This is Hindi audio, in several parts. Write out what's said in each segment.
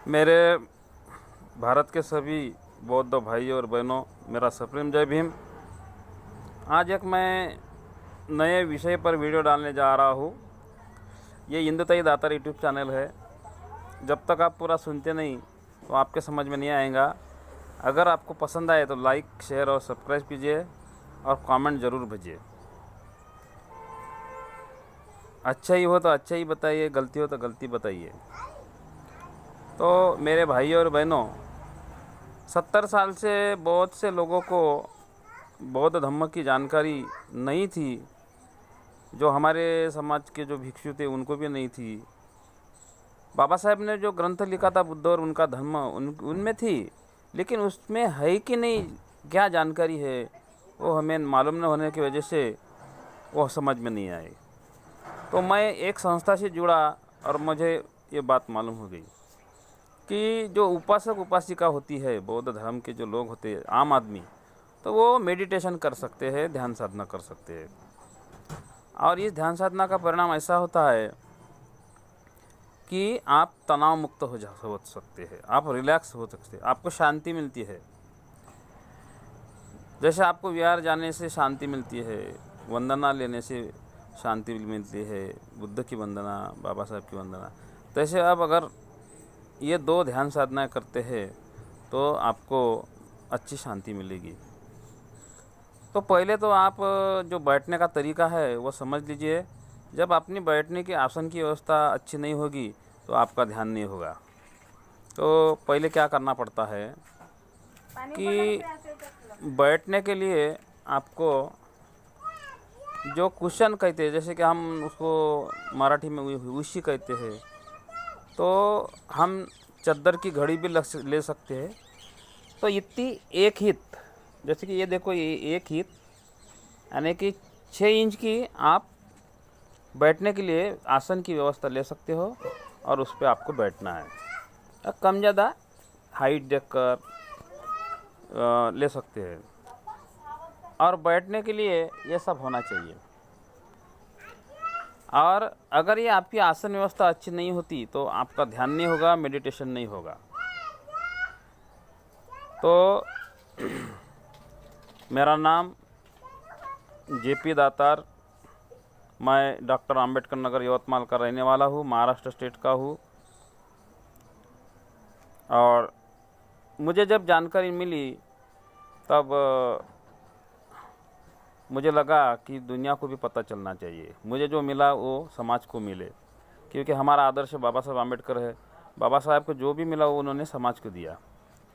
मेरे भारत के सभी बौद्ध भाई और बहनों, मेरा सप्रेम जय भीम। आज एक मैं नए विषय पर वीडियो डालने जा रहा हूँ। ये हिंदुताई दातार यूट्यूब चैनल है। जब तक आप पूरा सुनते नहीं तो आपके समझ में नहीं आएगा। अगर आपको पसंद आए तो लाइक, शेयर और सब्सक्राइब कीजिए और कमेंट ज़रूर भेजिए। अच्छा ही हो तो अच्छा ही बताइए, गलती हो तो गलती बताइए। तो मेरे भाई और बहनों, 70 साल से बहुत से लोगों को बौद्ध धम्म की जानकारी नहीं थी। जो हमारे समाज के जो भिक्षु थे उनको भी नहीं थी। बाबा साहेब ने जो ग्रंथ लिखा था बुद्ध और उनका धर्म उनमें थी, लेकिन उसमें है कि नहीं, क्या जानकारी है, वो हमें मालूम न होने की वजह से वो समझ में नहीं आई। तो मैं एक संस्था से जुड़ा और मुझे ये बात मालूम हो गई कि जो उपासक उपासिका होती है, बौद्ध धर्म के जो लोग होते हैं, आम आदमी, तो वो मेडिटेशन कर सकते हैं, ध्यान साधना कर सकते हैं। और इस ध्यान साधना का परिणाम ऐसा होता है कि आप तनाव मुक्त हो सकते हैं, आप रिलैक्स हो सकते हैं, आपको शांति मिलती है। जैसे आपको विहार जाने से शांति मिलती है, वंदना लेने से शांति मिलती है, बुद्ध की वंदना, बाबा साहब की वंदना, तैसे अब अगर ये दो ध्यान साधना करते हैं तो आपको अच्छी शांति मिलेगी। तो पहले तो आप जो बैठने का तरीका है वो समझ लीजिए। जब अपनी बैठने की आसन की व्यवस्था अच्छी नहीं होगी तो आपका ध्यान नहीं होगा। तो पहले क्या करना पड़ता है कि बैठने के लिए आपको जो कुशन कहते हैं, जैसे कि हम उसको मराठी में उशी कहते हैं, तो हम चद्दर की घड़ी भी ले सकते हैं। तो इतनी एक हित, जैसे कि ये देखो, ये एक हित यानी कि 6 इंच की आप बैठने के लिए आसन की व्यवस्था ले सकते हो और उस पर आपको बैठना है। कम ज़्यादा हाइट देखकर ले सकते हैं। और बैठने के लिए ये सब होना चाहिए। और अगर ये आपकी आसन व्यवस्था अच्छी नहीं होती तो आपका ध्यान नहीं होगा, मेडिटेशन नहीं होगा। तो मेरा नाम जेपी दातार, मैं डॉक्टर अंबेडकर नगर यवतमाल का रहने वाला हूँ, महाराष्ट्र स्टेट का हूँ। और मुझे जब जानकारी मिली तब मुझे लगा कि दुनिया को भी पता चलना चाहिए। मुझे जो मिला वो समाज को मिले, क्योंकि हमारा आदर्श बाबा साहब अम्बेडकर है। बाबा साहब को जो भी मिला वो उन्होंने समाज को दिया।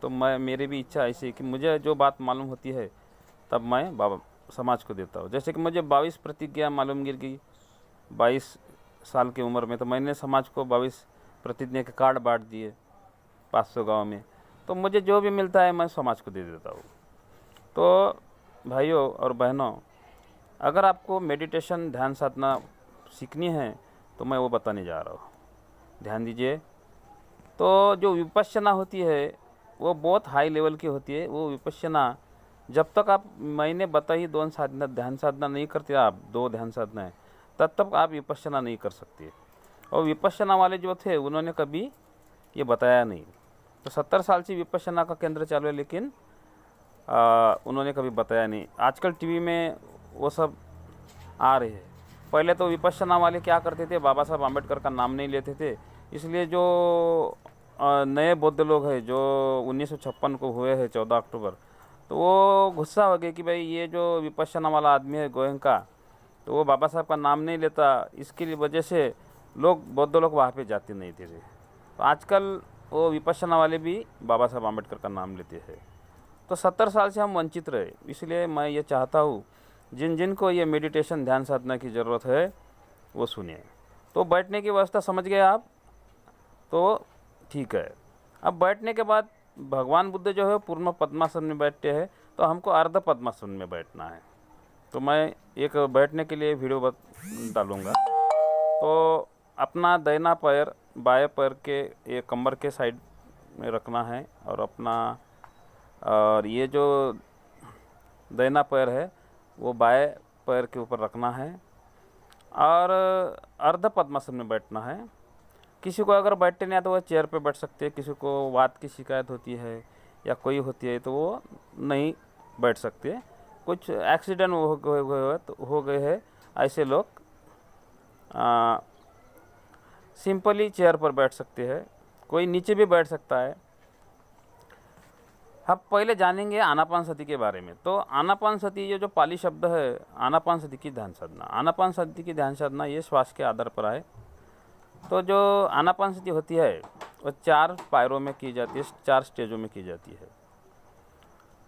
तो मेरी भी इच्छा ऐसी है कि मुझे जो बात मालूम होती है तब मैं बाबा समाज को देता हूँ। जैसे कि मुझे 22 प्रतिज्ञा मालूम गिर गई 22 साल की उम्र में, तो मैंने समाज को 22 प्रतिज्ञा के कार्ड बांट दिए 500 गाँव में। तो मुझे जो भी मिलता है मैं समाज को दे देता हूँ। तो भाइयों और बहनों, अगर आपको मेडिटेशन, ध्यान साधना सीखनी है तो मैं वो बताने जा रहा हूँ, ध्यान दीजिए। तो जो विपश्यना होती है वो बहुत हाई लेवल की होती है। वो विपश्यना जब तक आप, मैंने बताई 2 साधना ध्यान साधना नहीं करते, आप 2 ध्यान साधनाएँ, तब तक आप विपश्यना नहीं कर सकते। और विपश्यना वाले जो थे उन्होंने कभी ये बताया नहीं। तो 70 साल से विपश्यना का केंद्र चालू है, लेकिन उन्होंने कभी बताया नहीं। आजकल टीवी में वो सब आ रहे हैं। पहले तो विपश्यना वाले क्या करते थे, बाबा साहब अम्बेडकर का नाम नहीं लेते थे। इसलिए जो नए बौद्ध लोग हैं जो 1956 को हुए हैं 14 अक्टूबर, तो वो गुस्सा हो गए कि भाई ये जो विपश्यना वाला आदमी है गोयंका, तो वो बाबा साहब का नाम नहीं लेता। इसकी वजह से बौद्ध लोग वहाँ पे जाते नहीं थे। तो आजकल वो विपश्यना वाले भी बाबा साहब अम्बेडकर का नाम लेते हैं। तो 70 साल से हम वंचित रहे। इसलिए मैं ये चाहता हूँ जिन जिन को ये मेडिटेशन, ध्यान साधना की ज़रूरत है वो सुनिए। तो बैठने की व्यवस्था समझ गए आप, तो ठीक है। अब बैठने के बाद भगवान बुद्ध जो है पूर्ण पद्मासन में बैठते हैं, तो हमको अर्ध पद्मासन में बैठना है। तो मैं एक बैठने के लिए वीडियो डालूँगा। तो अपना दाहिना पैर बाएं पैर के ये कमर के साइड में रखना है, और ये जो दाहिना पैर है वो बाएं पैर के ऊपर रखना है और अर्ध पद्मासन में बैठना है। किसी को अगर बैठते नहीं आता तो वो चेयर पे बैठ सकते हैं, किसी को वात की शिकायत होती है या कोई होती है तो वो नहीं बैठ सकते। कुछ एक्सीडेंट हो गए हैं, ऐसे लोग सिंपली चेयर पर बैठ सकते हैं, कोई नीचे भी बैठ सकता है। अब पहले जानेंगे आनापानसति के बारे में। तो आनापानसति ये जो पाली शब्द है, आनापानसति की ध्यान साधना, आनापानसति की ध्यान साधना ये श्वास के आधार पर है। तो जो आनापानसति होती है वो 4 पायरों में की जाती है, 4 स्टेजों में की जाती है।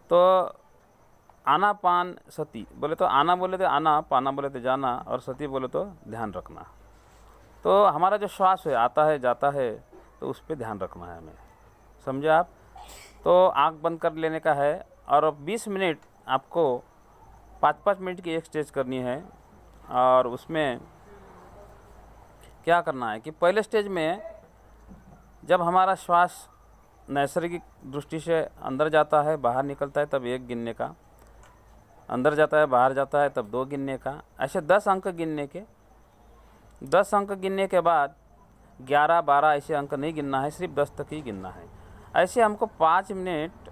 तो आनापान सती बोले तो आना बोले तो आना, पाना बोले तो जाना, और सती बोले तो ध्यान रखना। तो हमारा जो श्वास है आता है जाता है तो उस पर ध्यान रखना है हमें, समझे आप। तो आँख बंद कर लेने का है और 20 मिनट आपको 5-5 मिनट की एक स्टेज करनी है। और उसमें क्या करना है कि पहले स्टेज में जब हमारा श्वास नैसर्गिक दृष्टि से अंदर जाता है बाहर निकलता है तब 1 गिनने का, अंदर जाता है बाहर जाता है तब 2 गिनने का, ऐसे 10 अंक गिनने के। 10 अंक गिनने के बाद 11-12 ऐसे अंक नहीं गिनना है, सिर्फ 10 तक ही गिनना है। ऐसे हमको 5 मिनट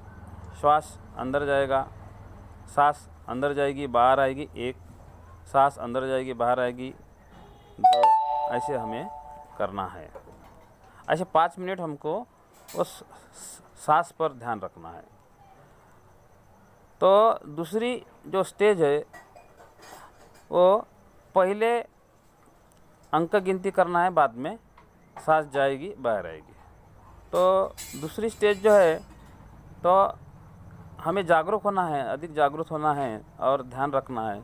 श्वास अंदर जाएगा, सांस अंदर जाएगी बाहर आएगी 1, सांस अंदर जाएगी बाहर आएगी 2, ऐसे हमें करना है। ऐसे 5 मिनट हमको उस सांस पर ध्यान रखना है। तो दूसरी जो स्टेज है वो पहले अंक गिनती करना है, बाद में सांस जाएगी बाहर आएगी। तो दूसरी स्टेज जो है तो हमें जागरूक होना है, अधिक जागरूक होना है और ध्यान रखना है।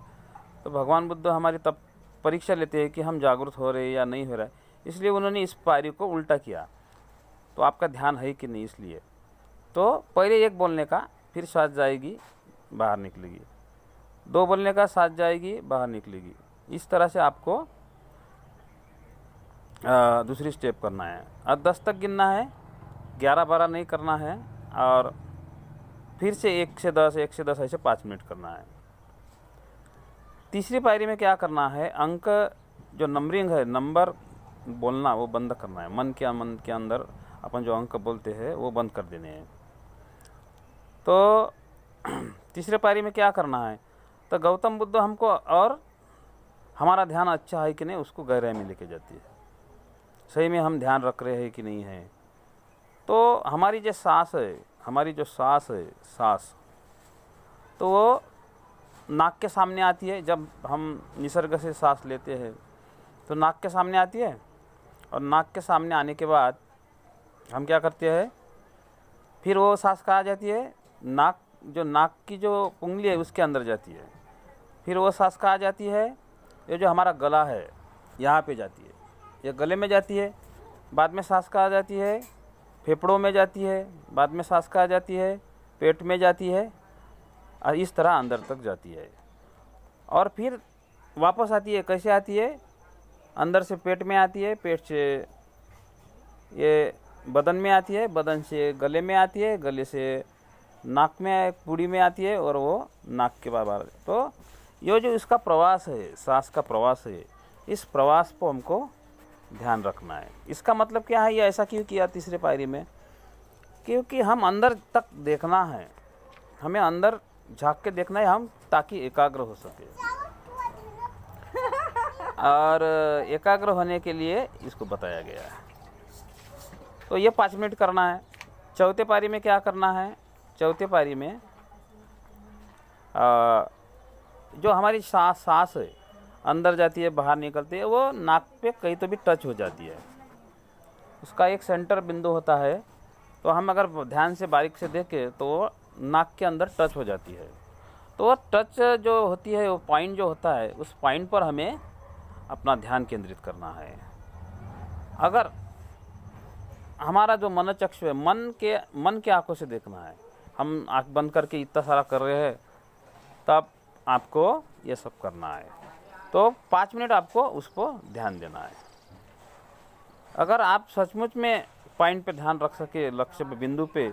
तो भगवान बुद्ध हमारी तब परीक्षा लेते हैं कि हम जागरूक हो रहे या नहीं हो रहा है, इसलिए उन्होंने इस पारी को उल्टा किया। तो आपका ध्यान है कि नहीं, इसलिए तो पहले 1 बोलने का, फिर सांस जाएगी बाहर निकलेगी, 2 बोलने का, सांस जाएगी बाहर निकलेगी। इस तरह से आपको दूसरी स्टेप करना है। और 10 तक गिनना है, 11-12 नहीं करना है, और फिर से 1 से 10 1 से 10 ऐसे 5 मिनट करना है। तीसरी पायरी में क्या करना है, अंक जो नंबरिंग है, नंबर बोलना वो बंद करना है। मन के अंदर अपन जो अंक बोलते हैं वो बंद कर देने हैं। तो तीसरे पायरी में क्या करना है, तो गौतम बुद्ध हमको और हमारा ध्यान अच्छा है कि नहीं उसको गहराई में लेके जाती है, सही में हम ध्यान रख रहे हैं कि नहीं है। तो हमारी जो सांस है, हमारी जो सांस है, सांस तो वो नाक के सामने आती है। जब हम निसर्ग से सांस लेते हैं तो नाक के सामने आती है, और नाक के सामने आने के बाद हम क्या करते हैं, फिर वो सांस कहाँ जाती है, नाक की जो पुंगली है उसके अंदर जाती है। फिर वो सांस कहाँ जाती है, ये जो हमारा गला है यहाँ पे जाती है, ये गले में जाती है। बाद में सांस कहाँ जाती है, फेफड़ों में जाती है। बाद में सांस कहाँ जाती है, पेट में जाती है, और इस तरह अंदर तक जाती है। और फिर वापस आती है, कैसे आती है, अंदर से पेट में आती है, पेट से ये बदन में आती है, बदन से गले में आती है, गले से नाक में पूड़ी में आती है, और वो नाक के बाहर। तो ये जो इसका प्रवास है, सांस का प्रवास है, इस प्रवास को हमको ध्यान रखना है। इसका मतलब क्या है, ये ऐसा क्यों किया तीसरे पायरी में, क्योंकि हम अंदर तक देखना है, हमें अंदर झांक के देखना है हम, ताकि एकाग्र हो सके। और एकाग्र होने के लिए इसको बताया गया है। तो ये 5 मिनट करना है। चौथे पारी में क्या करना है, चौथे पारी में जो हमारी सांस है अंदर जाती है बाहर निकलती है, वो नाक पे कहीं तो भी टच हो जाती है। उसका एक सेंटर बिंदु होता है, तो हम अगर ध्यान से बारीक से देखें तो वो नाक के अंदर टच हो जाती है। तो वो टच जो होती है, वो पॉइंट जो होता है, उस पॉइंट पर हमें अपना ध्यान केंद्रित करना है। अगर हमारा जो मनोचक्षु है, मन के आंखों से देखना है, हम आंख बंद करके इतना सारा कर रहे हैं, तब आपको ये सब करना है। तो 5 मिनट आपको उस पर ध्यान देना है। अगर आप सचमुच में पॉइंट पे ध्यान रख सके, लक्ष्य बिंदु पे,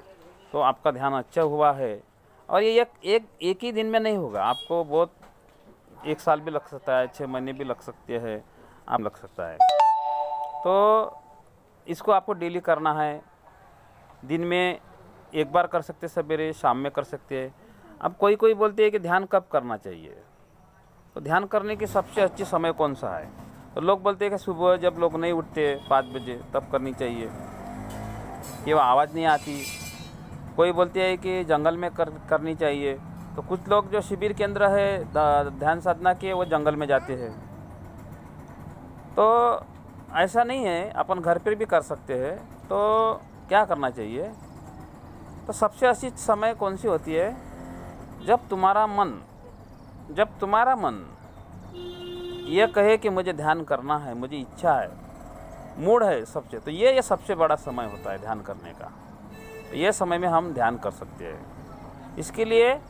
तो आपका ध्यान अच्छा हुआ है। और ये एक ही दिन में नहीं होगा, आपको बहुत 1 साल भी लग सकता है, 6 महीने भी लग सकते हैं, आप लग सकता है। तो इसको आपको डेली करना है। दिन में एक बार कर सकते, सवेरे शाम में कर सकते हैं। अब कोई कोई बोलते हैं कि ध्यान कब करना चाहिए, तो ध्यान करने की सबसे अच्छी समय कौन सा है? तो लोग बोलते हैं कि सुबह जब लोग नहीं उठते 5 बजे तब करनी चाहिए, कि वो आवाज़ नहीं आती। कोई बोलते हैं कि जंगल में करनी चाहिए। तो कुछ लोग जो शिविर केंद्र है ध्यान साधना के, वो जंगल में जाते हैं। तो ऐसा नहीं है, अपन घर पर भी कर सकते हैं। तो क्या करना चाहिए? तो सबसे अच्छी समय कौन सी होती है? जब तुम्हारा मन ये कहे कि मुझे ध्यान करना है, मुझे इच्छा है, मूड है सबसे, तो ये सबसे बड़ा समय होता है ध्यान करने का। तो ये समय में हम ध्यान कर सकते हैं। इसके लिए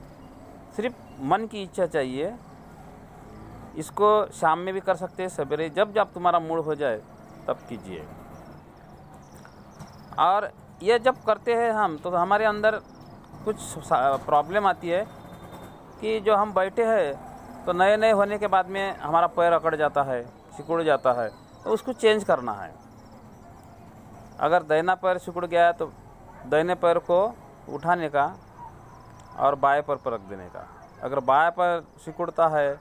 सिर्फ मन की इच्छा चाहिए। इसको शाम में भी कर सकते हैं, सवेरे, जब जब तुम्हारा मूड हो जाए तब कीजिए। और ये जब करते हैं हम, तो हमारे अंदर कुछ प्रॉब्लम आती है कि जो हम बैठे हैं तो नए नए होने के बाद में हमारा पैर अकड़ जाता है, सिकुड़ जाता है, तो उसको चेंज करना है। अगर दाहिना पैर सिकुड़ गया है तो दाहिने पैर को उठाने का और बाएं पैर पर रख देने का। अगर बाएं पैर सिकुड़ता है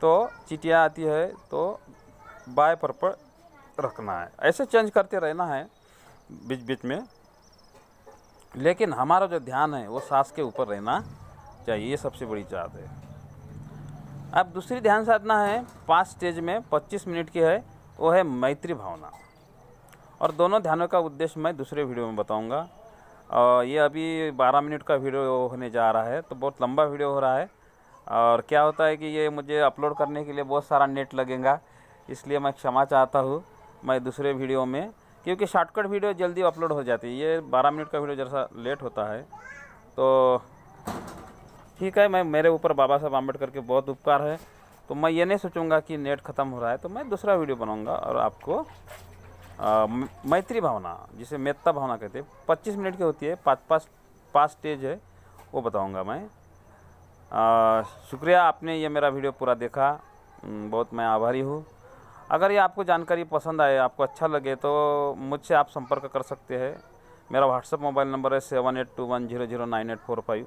तो चीटियाँ आती है, तो बाएं पैर पर रखना है। ऐसे चेंज करते रहना है बीच बीच में। लेकिन हमारा जो ध्यान है वो सांस के ऊपर रहना चाहिए, ये सबसे बड़ी बात है। अब दूसरी ध्यान साधना है 5 स्टेज में 25 मिनट की है, वो है मैत्री भावना। और दोनों ध्यानों का उद्देश्य मैं दूसरे वीडियो में बताऊंगा। और ये अभी 12 मिनट का वीडियो होने जा रहा है, तो बहुत लंबा वीडियो हो रहा है। और क्या होता है कि ये मुझे अपलोड करने के लिए बहुत सारा नेट लगेगा, इसलिए मैं क्षमा चाहता हूँ। मैं दूसरे वीडियो में, क्योंकि शॉर्टकट वीडियो जल्दी अपलोड हो जाती है, ये 12 मिनट का वीडियो जैसा लेट होता है। तो ठीक है, मैं मेरे ऊपर बाबा साहब आम्बेडकर के बहुत उपकार है, तो मैं ये नहीं सोचूंगा कि नेट ख़त्म हो रहा है, तो मैं दूसरा वीडियो बनाऊंगा और आपको मैत्री भावना, जिसे मेत्ता भावना कहते हैं, 25 मिनट की होती है, 5 स्टेज है, वो बताऊंगा मैं। शुक्रिया, आपने ये मेरा वीडियो पूरा देखा, बहुत मैं आभारी हूँ। अगर ये आपको जानकारी पसंद आए, आपको अच्छा लगे, तो मुझसे आप संपर्क कर सकते हैं। मेरा व्हाट्सएप मोबाइल नंबर है 7821009845।